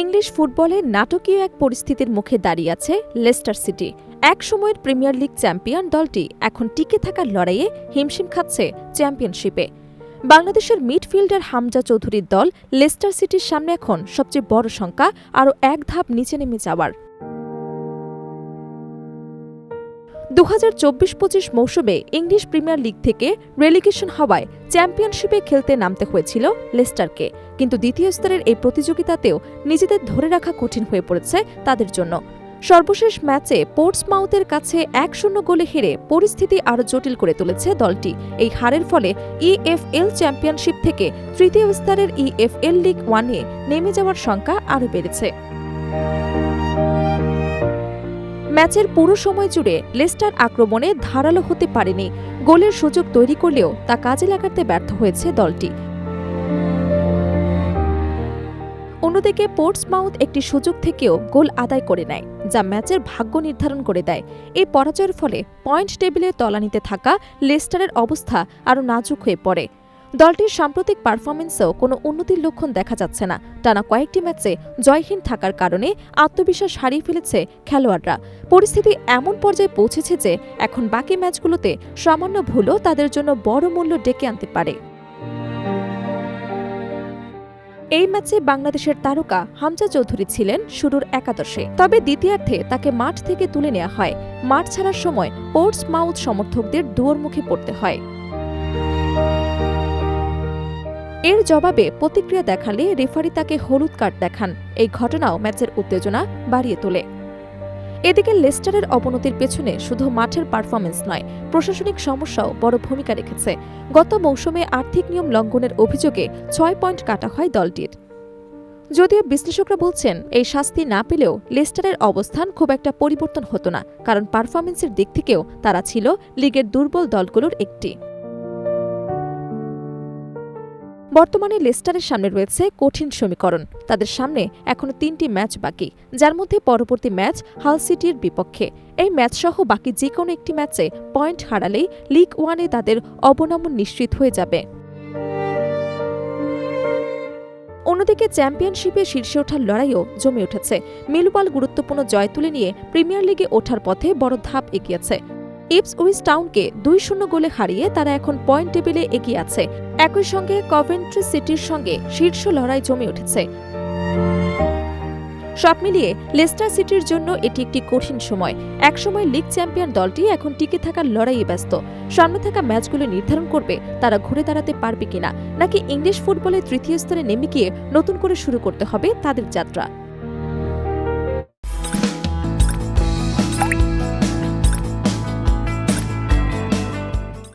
English ফুটবলের নাটকীয় এক পরিস্থিতির মুখে দাঁড়িয়ে আছে লেস্টার সিটি। এক সময়ের প্রিমিয়ার লিগ চ্যাম্পিয়ন দলটি এখন টিকে থাকার লড়াইয়ে হিমশিম খাচ্ছে চ্যাম্পিয়নশিপে। বাংলাদেশের মিডফিল্ডার হামজা চৌধুরীর দল লেস্টার সিটির সামনে এখন সবচেয়ে বড় শঙ্কা আরও এক ধাপ নিচে নেমে যাওয়ার। 2024-25 মৌসুমে ইংলিশ প্রিমিয়ার লিগ থেকে রেলিগেশন হওয়ায় চ্যাম্পিয়নশিপে খেলতে নামতে হয়েছিল লেস্টারকে, কিন্তু দ্বিতীয় স্তরের এই প্রতিযোগিতাতেও নিজেদের ধরে রাখা কঠিন হয়ে পড়েছে তাদের জন্য। সর্বশেষ ম্যাচে পোর্টসমাউথের কাছে 1-0 গোলে হেরে পরিস্থিতি আরও জটিল করে তুলেছে দলটি। এই হারের ফলে ইএফএল চ্যাম্পিয়নশিপ থেকে তৃতীয় স্তরের ইএফএল লিগ 1-এ নেমে যাওয়ার শঙ্কা আরও বেড়েছে। ম্যাচের পুরো সময় জুড়ে লেস্টার আক্রমণে ধারালো হতে পারেনি, গোলের সুযোগ তৈরি করলেও তা কাজে লাগাতে ব্যর্থ হয়েছে দলটি। অন্যদিকে পোর্টসমাউথ একটি সুযোগ থেকেও গোল আদায় করে নেয়, যা ম্যাচের ভাগ্য নির্ধারণ করে দেয়। এই পরাজয়ের ফলে পয়েন্ট টেবিলের তলানিতে থাকা লেস্টারের অবস্থা আরও নাজুক হয়ে পড়ে। দলটির সাম্প্রতিক পারফরমেন্সেও কোনো উন্নতির লক্ষণ দেখা যাচ্ছে না। টানা কয়েকটি ম্যাচে জয়হীন থাকার কারণে আত্মবিশ্বাস হারিয়ে ফেলেছে খেলোয়াড়রা। পরিস্থিতি এমন পর্যায়ে পৌঁছেছে যে এখন বাকি ম্যাচগুলোতে সামান্য ভুলও তাদের জন্য বড় মূল্য ডেকে আনতে পারে। এই ম্যাচে বাংলাদেশের তারকা হামজা চৌধুরী ছিলেন শুরুর একাদশে, তবে দ্বিতীয়ার্ধে তাকে মাঠ থেকে তুলে নেওয়া হয়। মাঠ ছাড়ার সময় পোর্টসমাউথ সমর্থকদের দুয়োর মুখে পড়তে হয়। এর জবাবে প্রতিক্রিয়া দেখালে রেফারি তাকে হলুদ কার্ড দেখান। এই ঘটনাও ম্যাচের উত্তেজনা বাড়িয়ে তোলে। এদিকে লেস্টারের অবনতির পেছনে শুধু মাঠের পারফরমেন্স নয়, প্রশাসনিক সমস্যাও বড় ভূমিকা রেখেছে। গত মৌসুমে আর্থিক নিয়ম লঙ্ঘনের অভিযোগে 6 পয়েন্ট কাটা হয় দলটির। যদিও বিশ্লেষকরা বলছেন এই শাস্তি না পেলেও লেস্টারের অবস্থান খুব একটা পরিবর্তন হতো না, কারণ পারফরমেন্সের দিক থেকেও তারা ছিল লিগের দুর্বল দলগুলোর একটি। বর্তমানে লেস্টারের সামনে রয়েছে কঠিন সমীকরণ। তাদের সামনে এখনো 3টি ম্যাচ বাকি, যার মধ্যে পরবর্তী ম্যাচ হাল সিটির বিপক্ষে। এই ম্যাচ সহ বাকি যে কোনো একটি ম্যাচে পয়েন্ট হারালেই লিগ 1-এ তাদের অবনমন নিশ্চিত হয়ে যাবে। অন্যদিকে চ্যাম্পিয়নশিপে শীর্ষে ওঠার লড়াইও জমে উঠেছে। মিলওয়াল গুরুত্বপূর্ণ জয় তুলে নিয়ে প্রিমিয়ার লিগে ওঠার পথে বড় ধাপ এগিয়েছে। ইপসউইচ টাউনকে 2-0 গোলে হারিয়ে তারা এখন পয়েন্ট টেবিলে এগিয়ে আছে। একই সঙ্গে কভেন্ট্রি সিটির সঙ্গে শীর্ষ লড়াই জমে উঠেছে। সব মিলিয়ে লেস্টার সিটির জন্য এটি একটি কঠিন সময়। একসময় লিগ চ্যাম্পিয়ন দলটি এখন টিকে থাকার লড়াইয়ে ব্যস্ত। সামনে থাকা ম্যাচগুলো নির্ধারণ করবে তারা ঘুরে দাঁড়াতে পারবে কিনা, নাকি ইংলিশ ফুটবলের তৃতীয় স্তরে নেমে গিয়ে নতুন করে শুরু করতে হবে তাদের যাত্রা।